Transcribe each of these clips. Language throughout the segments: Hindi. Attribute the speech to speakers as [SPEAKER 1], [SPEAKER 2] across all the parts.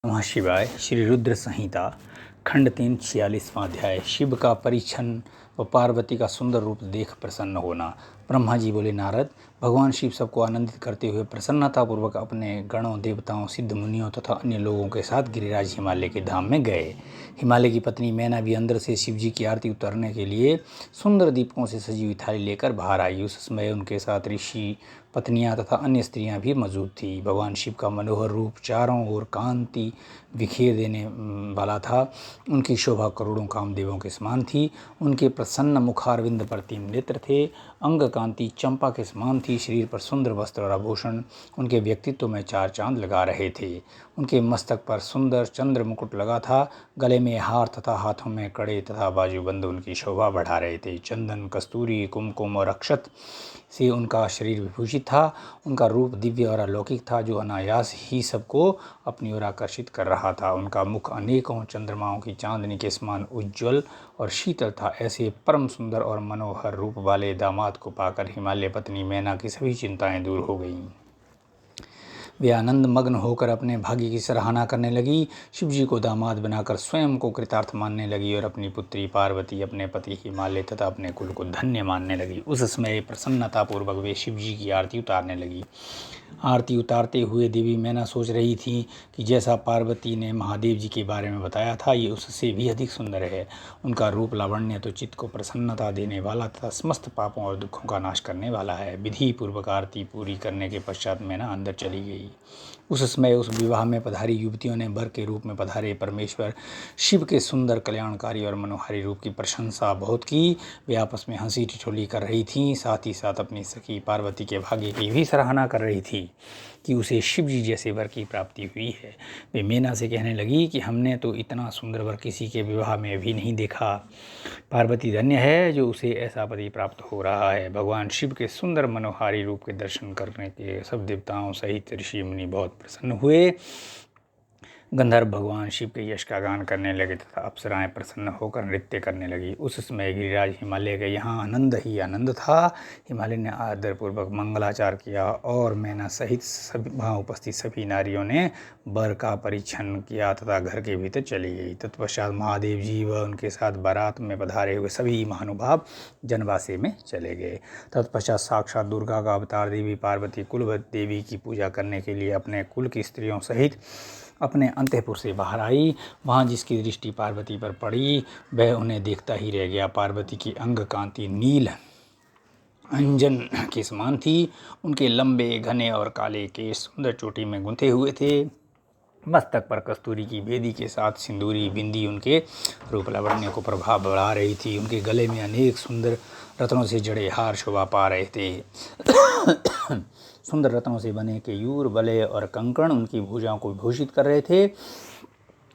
[SPEAKER 1] नमः शिवाय। श्री रुद्र संहिता खंड 3 46वां अध्याय। शिव का परिछन व पार्वती का सुंदर रूप देख प्रसन्न होना। ब्रह्मा जी बोले, नारद, भगवान शिव सबको आनंदित करते हुए प्रसन्नतापूर्वक अपने गणों, देवताओं, सिद्ध मुनियों तथा अन्य लोगों के साथ गिरिराज हिमालय के धाम में गए। हिमालय की पत्नी मैना भी अंदर से शिव जी की आरती उतारने के लिए सुंदर दीपकों से सजी हुई थाली लेकर बाहर आई। उस समय उनके साथ ऋषि, पत्नियां तथा अन्य स्त्रियां भी मौजूद थीं। भगवान शिव का मनोहर रूप चारों ओर कांति बिखेर देने वाला था। उनकी शोभा करोड़ों कामदेवों के समान थी। उनके प्रसन्न मुखारविंद पर 3 नेत्र थे। अंग कांति चंपा के समान थी। शरीर पर सुंदर वस्त्र और आभूषण उनके व्यक्तित्व में 4 चांद लगा रहे थे। उनके मस्तक पर सुंदर चंद्र मुकुट लगा था। गले में हार तथा हाथों में कड़े तथा बाजूबंद उनकी शोभा बढ़ा रहे थे। चंदन, कस्तूरी, कुमकुम और अक्षत से उनका शरीर विभूषित था। उनका रूप दिव्य और अलौकिक था, जो अनायास ही सबको अपनी ओर आकर्षित कर रहा था। उनका मुख अनेकों चंद्रमाओं की चांदनी के समान उज्ज्वल और शीतल था। ऐसे परम सुंदर और मनोहर रूप वाले दामाद को पाकर हिमालय पत्नी मैना की सभी चिंताएं दूर हो गईं। वे आनंद मग्न होकर अपने भाग्य की सराहना करने लगी। शिव जी को दामाद बनाकर स्वयं को कृतार्थ मानने लगी और अपनी पुत्री पार्वती, अपने पति हिमालय तथा अपने कुल को धन्य मानने लगी। उस समय प्रसन्नतापूर्वक वे शिव जी की आरती उतारने लगी। आरती उतारते हुए देवी मैना सोच रही थी कि जैसा पार्वती ने महादेव जी के बारे में बताया था, ये उससे भी अधिक सुंदर है। उनका रूप लावण्य तो चित्त को प्रसन्नता देने वाला तथा समस्त पापों और दुखों का नाश करने वाला है। विधि पूर्वक आरती पूरी करने के पश्चात मैना अंदर चली गई। उस समय उस विवाह में पधारी युवतियों ने वर के रूप में पधारे परमेश्वर शिव के सुंदर, कल्याणकारी और मनोहारी रूप की प्रशंसा बहुत की। वे आपस में हंसी ठिठोली कर रही थीं। साथ ही साथ अपनी सखी पार्वती के भाग्य की भी सराहना कर रही थी कि उसे शिव जी जैसे वर की प्राप्ति हुई है। वे मैना से कहने लगी कि हमने तो इतना सुंदर वर किसी के विवाह में अभी नहीं देखा। पार्वती धन्य है जो उसे ऐसा पति प्राप्त हो रहा है। भगवान शिव के सुंदर मनोहारी रूप के दर्शन करने के सब देवताओं सहित ऋषि मुनि बहुत प्रसन्न हुए। गंधर्व भगवान शिव के यश का गान करने लगे तथा अप्सराएं प्रसन्न होकर नृत्य करने लगी। उस समय गिरिराज हिमालय के यहाँ आनंद ही आनंद था। हिमालय ने आदरपूर्वक मंगलाचार किया और मैना सहित सभी वहाँ उपस्थित सभी नारियों ने वर का परिछन किया तथा घर के भीतर चली गई। तत्पश्चात महादेव जी व उनके साथ बारात में पधारे हुए सभी महानुभाव जनवासे में चले गए। तत्पश्चात साक्षात दुर्गा का अवतार देवी पार्वती कुलवती देवी की पूजा करने के लिए अपने कुल की स्त्रियों सहित अपने अंतःपुर से बाहर आई। वहाँ जिसकी दृष्टि पार्वती पर पड़ी, वह उन्हें देखता ही रह गया। पार्वती की अंग कांति नील अंजन के समान थी। उनके लंबे, घने और काले केश सुंदर चोटी में गुंथे हुए थे। मस्तक पर कस्तूरी की बेदी के साथ सिंदूरी बिंदी उनके रूप लावण्य को प्रभाव बढ़ा रही थी। उनके गले में अनेक सुंदर रत्नों से जड़े हार शोभा पा रहे थे। सुंदर रत्नों से बने केयूर, वलय और कंकण उनकी भुजाओं को विभूषित कर रहे थे।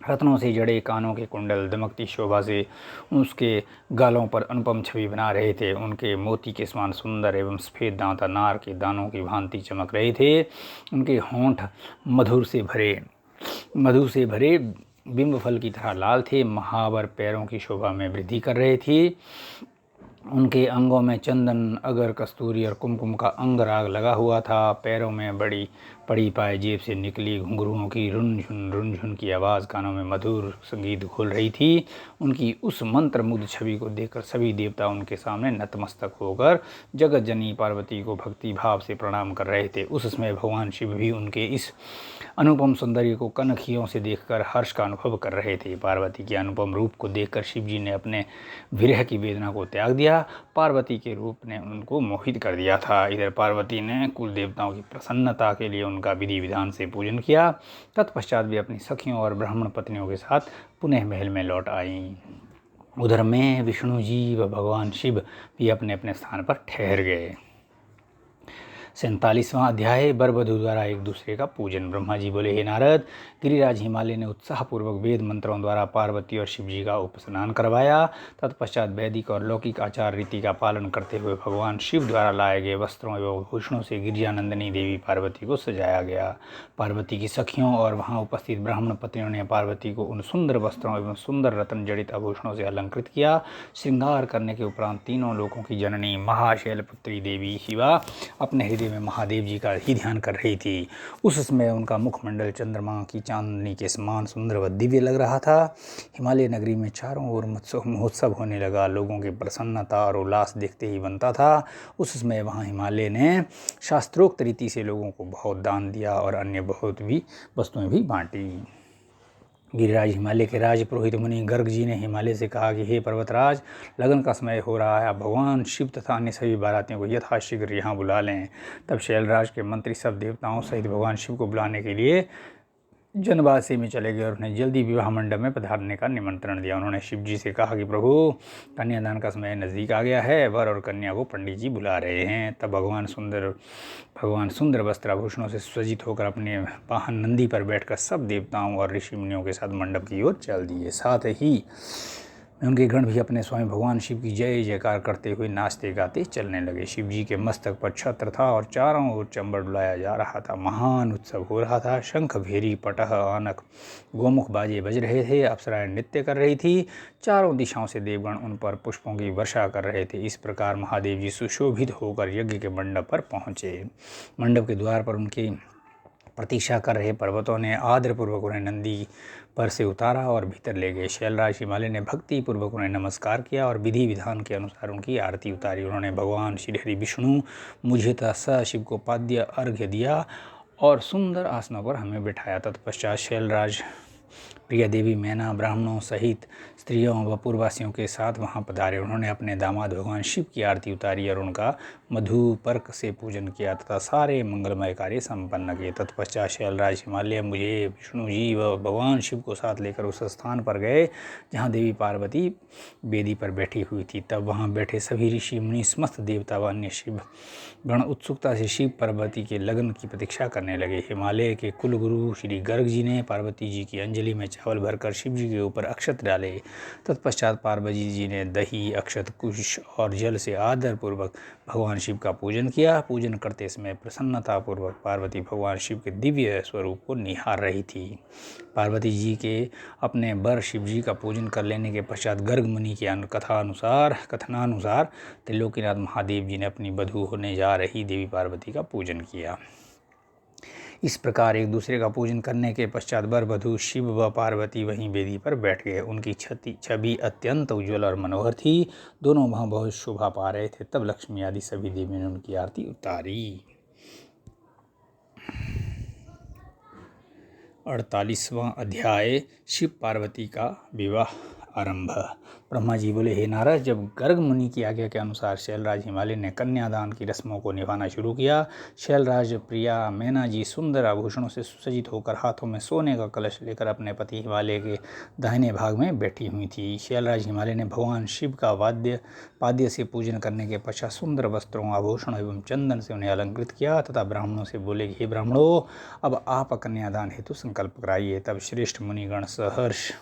[SPEAKER 1] रत्नों से जड़े कानों के कुंडल दमकती शोभा से उसके गालों पर अनुपम छवि बना रहे थे। उनके मोती के समान सुंदर एवं सफ़ेद दांत अनार के दानों की भांति चमक रहे थे। उनके होंठ मधु से भरे बिंब फल की तरह लाल थे। महावर पैरों की शोभा में वृद्धि कर रहे थे। उनके अंगों में चंदन, अगर, कस्तूरी और कुमकुम का अंग राग लगा हुआ था। पैरों में बड़ी पड़ी पाए जेब से निकली घुंघरुओं की रुनझुन की आवाज़ कानों में मधुर संगीत घोल रही थी। उनकी उस मंत्रमुग्ध छवि को देखकर सभी देवता उनके सामने नतमस्तक होकर जगत जननी पार्वती को भक्ति भाव से प्रणाम कर रहे थे। उस समय भगवान शिव भी उनके इस अनुपम सौंदर्य को कनखियों से देखकर हर्ष का अनुभव कर रहे थे। पार्वती के अनुपम रूप को देखकर शिव जी ने अपने विरह की वेदना को त्याग दिया। पार्वती के रूप ने उनको मोहित कर दिया था। इधर पार्वती ने कुल देवताओं की प्रसन्नता के लिए उनका विधि विधान से पूजन किया। तत्पश्चात वे अपनी सखियों और ब्राह्मण पत्नियों के साथ पुनः महल में लौट आईं। उधर में विष्णु जी व भगवान शिव भी अपने अपने स्थान पर ठहर गए। 47वां अध्याय। वर-वधू द्वारा एक दूसरे का पूजन। ब्रह्मा जी बोले, हे नारद, गिरिराज हिमालय ने उत्साहपूर्वक वेद मंत्रों द्वारा पार्वती और शिव जी का उपस्नान करवाया। तत्पश्चात वैदिक और लौकिक आचार रीति का पालन करते हुए भगवान शिव द्वारा लाए गए वस्त्रों एवं भूषणों से गिरिजानंदिनी देवी पार्वती को सजाया गया। पार्वती की सखियों और वहाँ उपस्थित ब्राह्मण पत्नियों ने पार्वती को उन सुंदर वस्त्रों एवं सुंदर रत्न जड़ित आभूषणों से अलंकृत किया। श्रृंगार करने के उपरांत तीनों लोकों की जननी महाशैलपुत्री देवी शिवा अपने हृदय धीरे में महादेव जी का ही ध्यान कर रही थी। उस समय उनका मुखमंडल चंद्रमा की चांदनी के समान सुंदर व दिव्य लग रहा था। हिमालय नगरी में चारों ओर महोत्सव होने लगा। लोगों की प्रसन्नता और उल्लास देखते ही बनता था। उस समय वहाँ हिमालय ने शास्त्रोक्त रीति से लोगों को बहुत दान दिया और अन्य बहुत भी वस्तुएं भी बांटी। गिरिराज हिमालय के राज पुरोहित मुनि गर्ग जी ने हिमालय से कहा कि हे पर्वतराज, लगन का समय हो रहा है। आप भगवान शिव तथा अन्य सभी बारातियों को यथाशीघ्र यहाँ बुला लें। तब शैलराज के मंत्री सब देवताओं सहित भगवान शिव को बुलाने के लिए जनवासी में चले गए और उन्हें जल्दी विवाह मंडप में पधारने का निमंत्रण दिया। उन्होंने शिव जी से कहा कि प्रभु, कन्यादान का समय नज़दीक आ गया है। वर और कन्या को पंडित जी बुला रहे हैं। तब भगवान सुंदर वस्त्राभूषणों से सज्जित होकर अपने वाहन नंदी पर बैठकर सब देवताओं और ऋषि मुनियों के साथ मंडप की ओर चल दिए। साथ ही उनके गण भी अपने स्वामी भगवान शिव की जय जयकार करते हुए नाचते गाते चलने लगे। शिव जी के मस्तक पर छत्र था और चारों ओर चंबल डुलाया जा रहा था। महान उत्सव हो रहा था। शंख, भेरी, पटह, आनक, गोमुख बाजे बज रहे थे। अप्सराएं नृत्य कर रही थी। चारों दिशाओं से देवगण उन पर पुष्पों की वर्षा कर रहे थे। इस प्रकार महादेव जी सुशोभित होकर यज्ञ के मंडप पर पहुँचे। मंडप के द्वार पर उनकी प्रतीक्षा कर रहे पर्वतों ने आदरपूर्वक उन्हें नंदी पर से उतारा और भीतर ले गए। शैलराज हिमालय ने भक्ति पूर्वक उन्हें नमस्कार किया और विधि विधान के अनुसार उनकी आरती उतारी। उन्होंने भगवान श्री हरि विष्णु, मुझे तथा सशिव को पाद्य अर्घ्य दिया और सुंदर आसनों पर हमें बिठाया। तत्पश्चात शैलराज प्रिया देवी मैना ब्राह्मणों सहित स्त्रियों व पूर्ववासियों के साथ वहां पधारे। उन्होंने अपने दामाद भगवान शिव की आरती उतारी और उनका मधुपर्क से पूजन किया तथा सारे मंगलमय कार्य संपन्न किए। तत्पश्चात शैलराज हिमालय मुझे, विष्णु जी व भगवान शिव को साथ लेकर उस स्थान पर गए जहाँ देवी पार्वती वेदी पर बैठी हुई थी। तब वहाँ बैठे सभी ऋषि मुनि, समस्त देवता व अन्य शिव गण उत्सुकता से शिव पार्वती के लगन की प्रतीक्षा करने लगे। हिमालय के कुल गुरु श्री गर्ग जी ने पार्वती जी की अंजलि में चावल भरकर शिव जी के ऊपर अक्षत डाले। तत्पश्चात पार्वती जी ने दही, अक्षत, कुश और जल से आदरपूर्वक भगवान शिव का पूजन किया। पूजन करते समय प्रसन्नतापूर्वक पार्वती भगवान शिव के दिव्य स्वरूप को निहार रही थी। पार्वती जी के अपने वर शिव जी का पूजन कर लेने के पश्चात गर्ग मुनि की कथनानुसार त्रिलोकीनाथ महादेव जी ने अपनी वधू होने जा रही देवी पार्वती का पूजन किया। इस प्रकार एक दूसरे का पूजन करने के पश्चात वर वधू शिव व पार्वती वहीं वेदी पर बैठ गए। उनकी छवि अत्यंत उज्ज्वल और मनोहर थी। दोनों वहाँ बहुत शोभा पा रहे थे। तब लक्ष्मी आदि सभी देवियों ने उनकी आरती उतारी। 48वां अध्याय, शिव पार्वती का विवाह आरंभ। ब्रह्मा जी बोले, हे नारद, जब गर्ग मुनि की आज्ञा के अनुसार शैलराज हिमालय ने कन्यादान की रस्मों को निभाना शुरू किया। शैलराज प्रिया मैना जी सुंदर आभूषणों से सुसज्जित होकर हाथों में सोने का कलश लेकर अपने पति हिमालय के दाहिने भाग में बैठी हुई थी। शैलराज हिमालय ने भगवान शिव का पाद्य से पूजन करने के पश्चात सुंदर वस्त्रों, आभूषणों एवं चंदन से उन्हें अलंकृत किया तथा ब्राह्मणों से बोले, हे ब्राह्मणों, अब आप कन्यादान हेतु संकल्प कराइए। तब श्रेष्ठ मुनिगण सहर्ष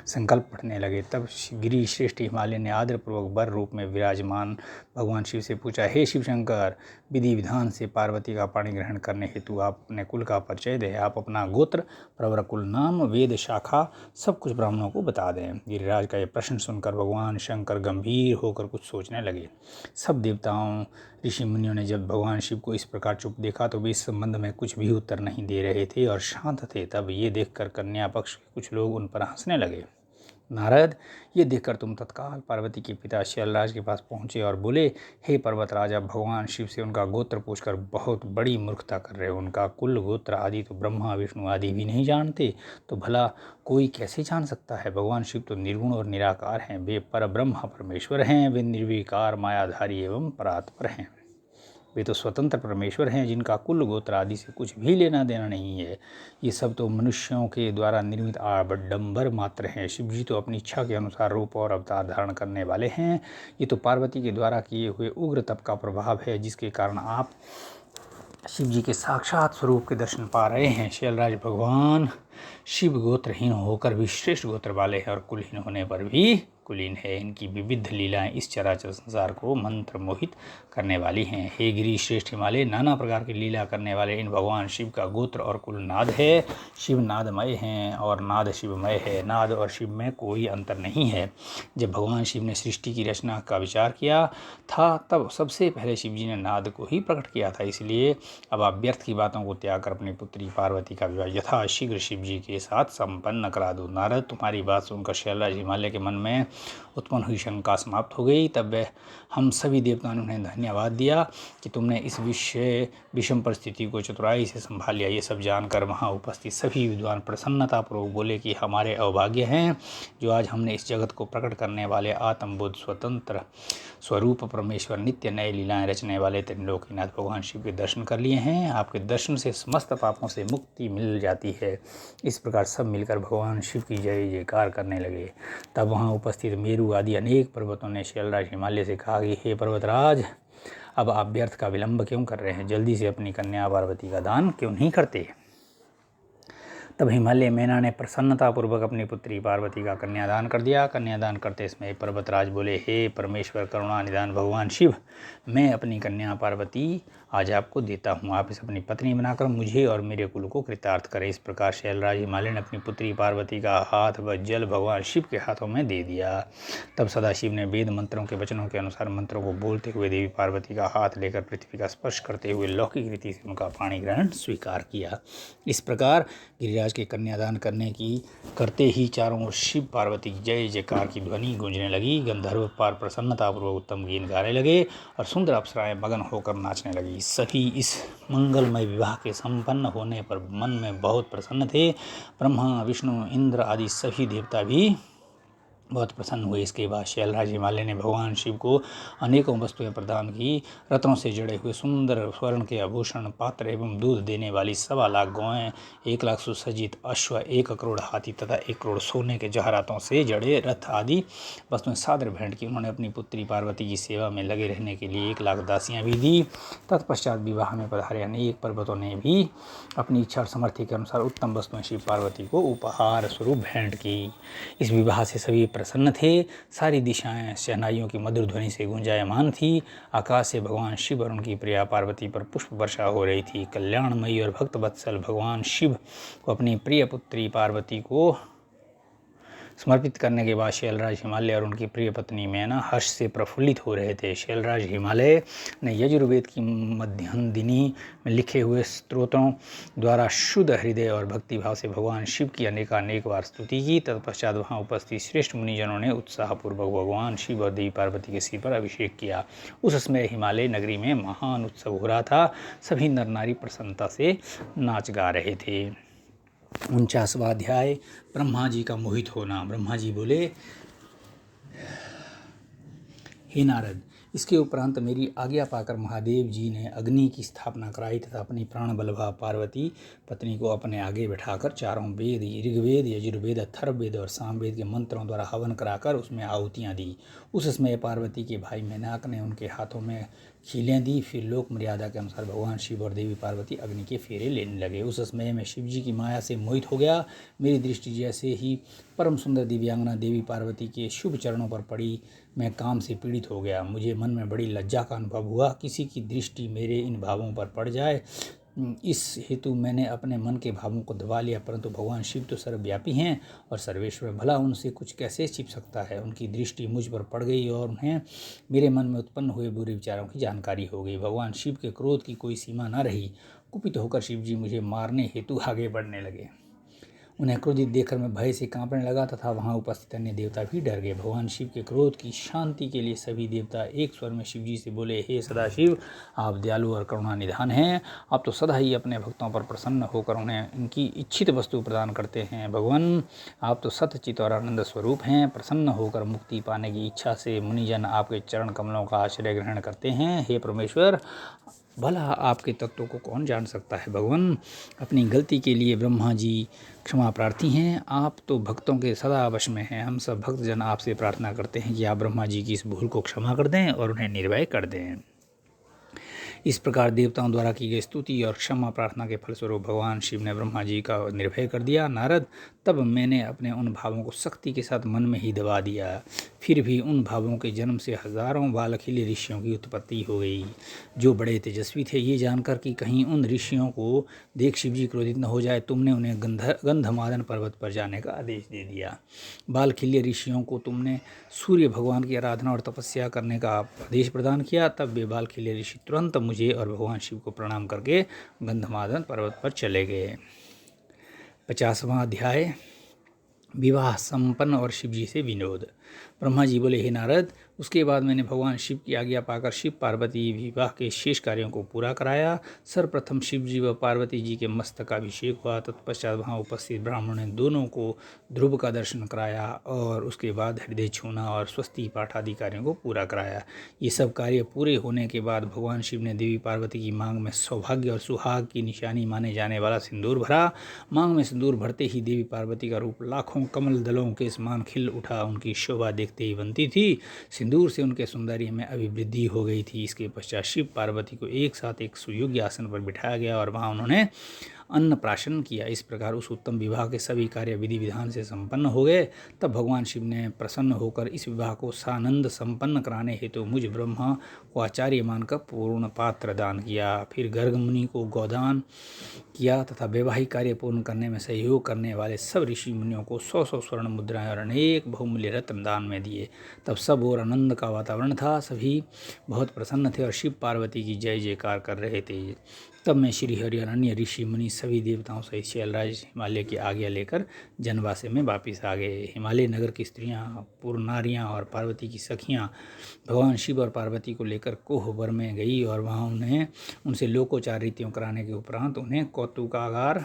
[SPEAKER 1] संकल्प पढ़ने लगे। तब गिरी श्रेष्ठ हिमालय ने आदरपूर्वक वर रूप में विराजमान भगवान शिव से पूछा, हे शिव शंकर, विधि विधान से पार्वती का पाणी ग्रहण करने हेतु आप अपने कुल का परिचय दें। आप अपना गोत्र, प्रवर, कुल नाम, वेद शाखा सब कुछ ब्राह्मणों को बता दें। गिरिराज का यह प्रश्न सुनकर भगवान शंकर गंभीर होकर कुछ सोचने लगे। सब देवताओं, ऋषि मुनियों ने जब भगवान शिव को इस प्रकार चुप देखा तो वे इस संबंध में कुछ भी उत्तर नहीं दे रहे थे और शांत थे। तब ये देखकर कन्या पक्ष के कुछ लोग उन पर हंसने लगे। नारद, ये देखकर तुम तत्काल पार्वती के पिता शैलराज के पास पहुँचे और बोले, हे पर्वतराज, आप भगवान शिव से उनका गोत्र पूछकर बहुत बड़ी मूर्खता कर रहे हो। उनका कुल गोत्र आदि तो ब्रह्मा विष्णु आदि भी नहीं जानते, तो भला कोई कैसे जान सकता है। भगवान शिव तो निर्गुण और निराकार हैं। वे परब्रह्म परमेश्वर हैं। वे निर्विकार, मायाधारी एवं परात्पर हैं। वे तो स्वतंत्र परमेश्वर हैं जिनका कुल गोत्र आदि से कुछ भी लेना देना नहीं है। ये सब तो मनुष्यों के द्वारा निर्मित आडंबर मात्र हैं। शिव जी तो अपनी इच्छा के अनुसार रूप और अवतार धारण करने वाले हैं। ये तो पार्वती के द्वारा किए हुए उग्र तप का प्रभाव है, जिसके कारण आप शिव जी के साक्षात स्वरूप के दर्शन पा रहे हैं। शैलराज भगवान शिव गोत्रहीन होकर भी श्रेष्ठ गोत्र वाले हैं और कुलहीन होने पर भी कुलीन है। इनकी विविध लीलाएं इस चराचर संसार को मंत्र मोहित करने वाली हैं। हे गिरि श्रेष्ठ हिमालय, नाना प्रकार की लीला करने वाले इन भगवान शिव का गोत्र और कुल नाद है। शिव नादमय हैं और नाद शिवमय है। नाद और शिव में कोई अंतर नहीं है। जब भगवान शिव ने सृष्टि की रचना का विचार किया था तब सबसे पहले शिव जी ने नाद को ही प्रकट किया था। इसलिए अब आप व्यर्थ की बातों को त्याग कर अपनी पुत्री पार्वती का विवाह यथाशीघ्र शिव जी के साथ संपन्न करा दो। नारद, तुम्हारी बात सुनकर शैलराज हिमालय के मन में उत्पन्न हुई शंका समाप्त हो गई। तब हम सभी देवताओं ने उन्हें धन्यवाद दिया कि तुमने इस विषम परिस्थिति को चतुराई से संभाल लिया। ये सब जानकर वहाँ उपस्थित सभी विद्वान प्रसन्नतापूर्वक बोले कि हमारे अभाग्य हैं जो आज हमने इस जगत को प्रकट करने वाले आत्मबोध स्वतंत्र स्वरूप परमेश्वर नित्य नए लीलाएं रचने वाले त्रिलोकीनाथ भगवान शिव के दर्शन कर लिए हैं। आपके दर्शन से समस्त पापों से मुक्ति मिल जाती है। इस प्रकार सब मिलकर भगवान शिव की जय जयकार करने लगे। तब वहाँ उपस्थित मेरु आदि अनेक पर्वतों ने शैलराज हिमालय से कहा कि हे पर्वतराज, अब आप व्यर्थ का विलंब क्यों कर रहे हैं? जल्दी से अपनी कन्या पार्वती का दान क्यों नहीं करते? तब हिमालय मैना ने प्रसन्नतापूर्वक अपनी पुत्री पार्वती का कन्यादान कर दिया। कन्यादान करते समय पर्वतराज बोले, हे परमेश्वर करुणा निधान भगवान शिव, मैं अपनी कन्या पार्वती आज आपको देता हूँ। आप इसे अपनी पत्नी बनाकर मुझे और मेरे कुल को कृतार्थ करें। इस प्रकार शैलराज हिमालय ने अपनी पुत्री पार्वती का हाथ व जल भगवान शिव के हाथों में दे दिया। तब सदाशिव ने वेद मंत्रों के वचनों के अनुसार मंत्रों को बोलते हुए देवी पार्वती का हाथ लेकर पृथ्वी का स्पर्श करते हुए लौकिक रीति से उनका पाणी ग्रहण स्वीकार किया। इस प्रकार गिरिराज के कन्यादान करते ही चारों ओर शिव पार्वती की जय जयकार की ध्वनि गूंजने लगी। गंधर्व पार प्रसन्नतापूर्वक उत्तम गीत गाने लगे और सुंदर अप्सराएं मगन होकर नाचने लगी। सभी इस मंगलमय विवाह के संपन्न होने पर मन में बहुत प्रसन्न थे। ब्रह्मा, विष्णु, इंद्र आदि सभी देवता भी बहुत प्रसन्न हुए। इसके बाद शैलराज हिमालय ने भगवान शिव को अनेकों वस्तुएं प्रदान की। रत्नों से जड़े हुए सुंदर स्वर्ण के आभूषण, पात्र एवं दूध देने वाली 1.25 लाख गौएं, 1 लाख सुसज्जित अश्व, 1 करोड़ हाथी तथा 1 करोड़ सोने के जवाहरातों से जड़े रथ आदि वस्तुएं सादर भेंट की। उन्होंने अपनी पुत्री पार्वती की सेवा में लगे रहने के लिए 1 लाख दासियां भी दी। तत्पश्चात विवाह में पधारे अनेक पर्वतों ने भी अपनी इच्छा और सामर्थ्य के अनुसार उत्तम वस्तुएं शिव पार्वती को उपहार स्वरूप भेंट की। इस विवाह से सभी प्रसन्न थे। सारी दिशाएं शहनाइयों की मधुर ध्वनि से गुंजायमान थी। आकाश से भगवान शिव और उनकी प्रिया पार्वती पर पुष्प वर्षा हो रही थी। कल्याणमयी और भक्त वत्सल भगवान शिव को अपनी प्रिय पुत्री पार्वती को समर्पित करने के बाद शैलराज हिमालय और उनकी प्रिय पत्नी मैना हर्ष से प्रफुल्लित हो रहे थे। शैलराज हिमालय ने यजुर्वेद की मध्यांदिनी में लिखे हुए स्तोत्रों द्वारा शुद्ध हृदय और भक्तिभाव से भगवान शिव की अनेकानेक बार स्तुति की। तत्पश्चात वहाँ उपस्थित श्रेष्ठ मुनिजनों ने उत्साहपूर्वक भगवान शिव और देवी पार्वती के सिर पर अभिषेक किया। उस समय हिमालय नगरी में महान उत्सव हो रहा था। सभी नर नारी प्रसन्नता से नाच गा रहे थे। 49वां अध्याय, ब्रह्मा जी का मोहित होना। ब्रह्मा जी बोले, हे नारद, इसके उपरांत मेरी आज्ञा पाकर महादेव जी ने अग्नि की स्थापना कराई तथा अपनी प्राण बल्लभा पार्वती पत्नी को अपने आगे बैठाकर चारों वेद, ऋग्वेद, यजुर्वेद, अथर्ववेद और सामवेद के मंत्रों द्वारा हवन कराकर उसमें आहुतियाँ दी। उस समय पार्वती के भाई मेनाक ने उनके हाथों में खीलें दी। फिर लोक मर्यादा के अनुसार भगवान शिव और देवी पार्वती अग्नि के फेरे लेने लगे। उस समय मैं शिव जी की माया से मोहित हो गया। मेरी दृष्टि जैसे ही परम सुंदर दिव्यांगना देवी पार्वती के शुभ चरणों पर पड़ी, मैं काम से पीड़ित हो गया। मुझे मन में बड़ी लज्जा का अनुभव हुआ। किसी की दृष्टि मेरे इन भावों पर पड़ जाए, इस हेतु मैंने अपने मन के भावों को दबा लिया। परंतु भगवान शिव तो सर्वव्यापी हैं और सर्वेश्वर, भला उनसे कुछ कैसे छिप सकता है। उनकी दृष्टि मुझ पर पड़ गई और उन्हें मेरे मन में उत्पन्न हुए बुरे विचारों की जानकारी हो गई। भगवान शिव के क्रोध की कोई सीमा न रही। कुपित होकर शिव जी मुझे मारने हेतु आगे बढ़ने लगे। उन्हें क्रोधित देखकर मैं भय से कांपने लगा तथा वहां उपस्थित अन्य देवता भी डर गए। भगवान शिव के क्रोध की शांति के लिए सभी देवता एक स्वर में शिव जी से बोले, हे सदाशिव, आप दयालु और करुणा निधान हैं। आप तो सदा ही अपने भक्तों पर प्रसन्न होकर उन्हें इनकी इच्छित वस्तु प्रदान करते हैं। भगवान, आप तो सत्यचित और आनंद स्वरूप हैं। प्रसन्न होकर मुक्ति पाने की इच्छा से मुनिजन आपके चरण कमलों का आश्रय ग्रहण करते हैं। हे परमेश्वर, भला आपके तत्वों को कौन जान सकता है। भगवान, अपनी गलती के लिए ब्रह्मा जी क्षमा प्रार्थी हैं। आप तो भक्तों के सदा वश में हैं। हम सब भक्तजन आपसे प्रार्थना करते हैं कि आप ब्रह्मा जी की इस भूल को क्षमा कर दें और उन्हें निर्भय कर दें। इस प्रकार देवताओं द्वारा की गई स्तुति और क्षमा प्रार्थना के फलस्वरूप भगवान शिव ने ब्रह्मा जी का निर्भय कर दिया। नारद, तब मैंने अपने उन भावों को शक्ति के साथ मन में ही दबा दिया। फिर भी उन भावों के जन्म से हजारों बालखिले ऋषियों की उत्पत्ति हो गई, जो बड़े तेजस्वी थे। ये जानकर कि कहीं उन ऋषियों को देख शिव जी क्रोधित न हो जाए, तुमने उन्हें गंधमादन पर्वत पर जाने का आदेश दे दिया। बालखिल्य ऋषियों को तुमने सूर्य भगवान की आराधना और तपस्या करने का आदेश प्रदान किया। तब वे बालखिल्य ऋषि तुरंत मुझे और भगवान शिव को प्रणाम करके गंधमादन पर्वत पर चले गए। 50वां अध्याय, विवाह संपन्न और शिव जी से विनोद। ब्रह्मा जी बोले, हे नारद, उसके बाद मैंने भगवान शिव की आज्ञा पाकर शिव पार्वती विवाह के शेष कार्यों को पूरा कराया। सर्वप्रथम शिव जी व पार्वती जी के मस्तक का अभिषेक हुआ। तत्पश्चात वहाँ उपस्थित ब्राह्मणों ने दोनों को ध्रुव का दर्शन कराया और उसके बाद हृदय छूना और स्वस्ति पाठ आदि कार्यों को पूरा कराया। ये सब कार्य पूरे होने के बाद भगवान शिव ने देवी पार्वती की मांग में सौभाग्य और सुहाग की निशानी माने जाने वाला सिंदूर भरा। मांग में सिंदूर भरते ही देवी पार्वती का रूप लाखों कमल दलों के समान खिल उठा। उनकी शोभा देखते ही बनती थी। सिंदूर से उनके सौंदर्य में अभिवृद्धि हो गई थी। इसके पश्चात शिव पार्वती को एक साथ एक सुयोग्य आसन पर बिठाया गया और वहाँ उन्होंने अन्नप्राशन किया। इस प्रकार उस उत्तम विवाह के सभी कार्य विधि विधान से संपन्न हो गए। तब भगवान शिव ने प्रसन्न होकर इस विवाह को सानंद संपन्न कराने हेतु मुझ ब्रह्मा को आचार्य मानकर पूर्ण पात्र दान किया। फिर गर्ग मुनि को गोदान किया तथा वैवाहिक कार्य पूर्ण करने में सहयोग करने वाले सब ऋषि मुनियों को 100 स्वर्ण मुद्राएं और अनेक बहुमूल्य रत्न दान में दिए। तब सब और आनंद का वातावरण था। सभी बहुत प्रसन्न थे और शिव पार्वती की जय जयकार कर रहे थे। तब मैं श्री हरि और अन्य ऋषि मुनि सभी देवताओं सहित शैलराज हिमालय की आज्ञा लेकर जनवासे में वापिस आ गए। हिमालय नगर की स्त्रियां, पूर्ण नारियां और पार्वती की सखियां भगवान शिव और पार्वती को लेकर कोहबर में गई और वहां उन्हें उनसे लोकोचार रीतियों कराने के उपरांत उन्हें कौतुकागार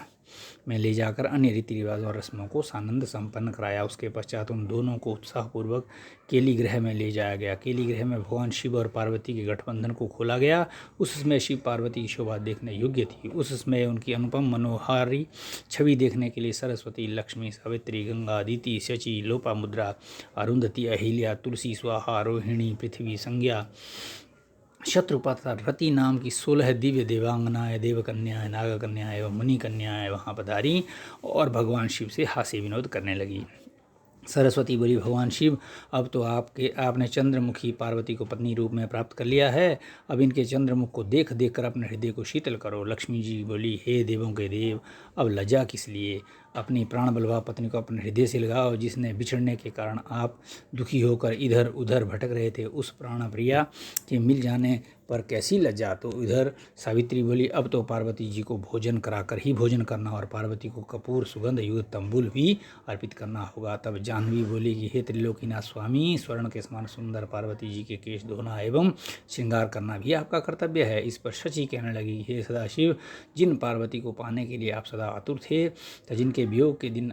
[SPEAKER 1] में ले जाकर अन्य रीति रिवाजों और रस्मों को सानंद संपन्न कराया। उसके पश्चात उन दोनों को उत्साहपूर्वक केली ग्रह में ले जाया गया। केली ग्रह में भगवान शिव और पार्वती के गठबंधन को खोला गया। उस समय शिव पार्वती की शोभा देखने योग्य थी। उस समय उनकी अनुपम मनोहारी छवि देखने के लिए सरस्वती, लक्ष्मी, सावित्री, गंगा, अदिति, शची, लोपामुद्रा, अरुंधति, अहिल्या, तुलसी, स्वाहा, रोहिणी, पृथ्वी, संज्ञा, शत्रुपा तथा रति नाम की 16 दिव्य देवांगनाएं, देवकन्याएं, नागकन्याएं एवं मुनि कन्याएं वहाँ पधारी और भगवान शिव से हास्य विनोद करने लगी। सरस्वती बोली, भगवान शिव, अब तो आपने चंद्रमुखी पार्वती को पत्नी रूप में प्राप्त कर लिया है। अब इनके चंद्रमुख को देख देख कर अपने हृदय को शीतल करो। लक्ष्मी जी बोली, हे देवों के देव, अब लज्जा किस लिए? अपनी प्राण बलवा पत्नी को अपने हृदय से लगाओ। जिसने बिछड़ने के कारण आप दुखी होकर इधर उधर भटक रहे थे, उस प्राण प्रिया के मिल जाने पर कैसी लज्जा। तो इधर सावित्री बोली, अब तो पार्वती जी को भोजन कराकर ही भोजन करना और पार्वती को कपूर सुगंध युक्त तंबुल भी अर्पित करना होगा। तब जाह्नवी बोली कि हे त्रिलोकीनाथ स्वामी, स्वर्ण के समान सुंदर पार्वती जी के केश धोना एवं श्रृंगार करना भी आपका कर्तव्य है। इस पर शची कहने लगी, हे सदाशिव, जिन पार्वती को पाने के लिए आप सदा आतुर थे, तो जिनके वियोग के दिन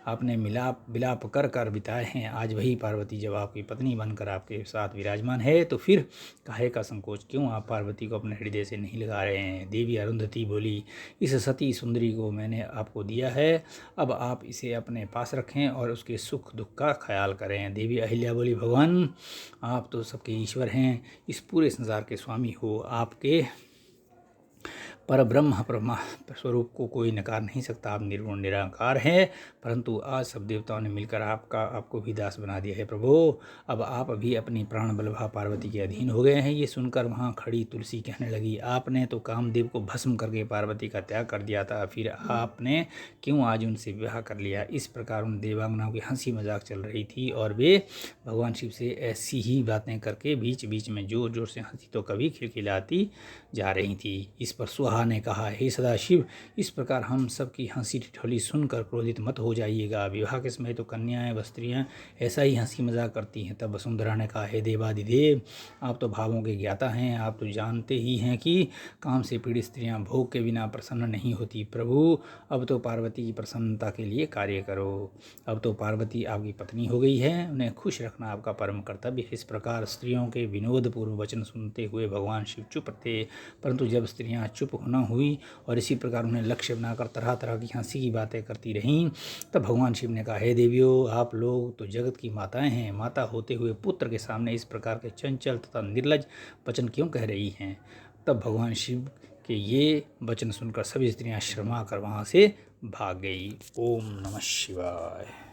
[SPEAKER 1] आपने विलाप कर कर बिताए हैं, आज वही पार्वती जब आपकी पत्नी बनकर आपके साथ विराजमान है, तो फिर काहे का संकोच क्यों? आप पार्वती को अपने हृदय से नहीं लगा रहे हैं। देवी अरुंधति बोली, इस सती सुंदरी को मैंने आपको दिया है, अब आप इसे अपने पास रखें और उसके सुख दुख का ख्याल करें। देवी अहिल्या बोली, भगवान, आप तो सबके ईश्वर हैं, इस पूरे संसार के स्वामी हो। आपके पर ब्रह्म ब्रह्मा स्वरूप को कोई नकार नहीं सकता। आप निर्गुण निराकार हैं, परंतु आज सब देवताओं ने मिलकर आपको भी दास बना दिया है। प्रभु, अब आप अभी अपनी प्राण बलभा पार्वती के अधीन हो गए हैं। ये सुनकर वहाँ खड़ी तुलसी कहने लगी, आपने तो कामदेव को भस्म करके पार्वती का त्याग कर दिया था, फिर आपने क्यों आज उनसे विवाह कर लिया? इस प्रकार उन देवांगनाओं की हंसी मजाक चल रही थी और वे भगवान शिव से ऐसी ही बातें करके बीच बीच में जोर जोर से हंसी तो कभी खिलखिलाती जा रही थी। इस पर सुहा ने कहा, हे सदाशिव, इस प्रकार हम सब की हंसी ठिठोली सुनकर क्रोधित मत हो जाइएगा। विवाह के समय तो कन्याएं व स्त्रियां ऐसा ही हंसी मजाक करती हैं। तब वसुंधरा ने कहा, हे देवादिदेव, आप तो भावों के ज्ञाता हैं, आप तो जानते ही हैं कि काम से पीड़ित स्त्रियां भोग के बिना प्रसन्न नहीं होती। प्रभु, अब तो पार्वती की प्रसन्नता के लिए कार्य करो। अब तो पार्वती आपकी पत्नी हो गई है, उन्हें खुश रखना आपका परम कर्तव्य है। इस प्रकार स्त्रियों के विनोदपूर्व वचन सुनते हुए भगवान शिव चुप थे, परंतु जब स्त्रियां चुप न हुई और इसी प्रकार उन्हें लक्ष्य बनाकर तरह तरह की हंसी की बातें करती रहीं, तब भगवान शिव ने कहा, हे देवियों, आप लोग तो जगत की माताएं हैं। माता होते हुए पुत्र के सामने इस प्रकार के चंचल तथा निर्लज वचन क्यों कह रही हैं? तब भगवान शिव के ये वचन सुनकर सभी स्त्रियां शर्मा कर वहाँ से भाग गई। ओम नमः शिवाय।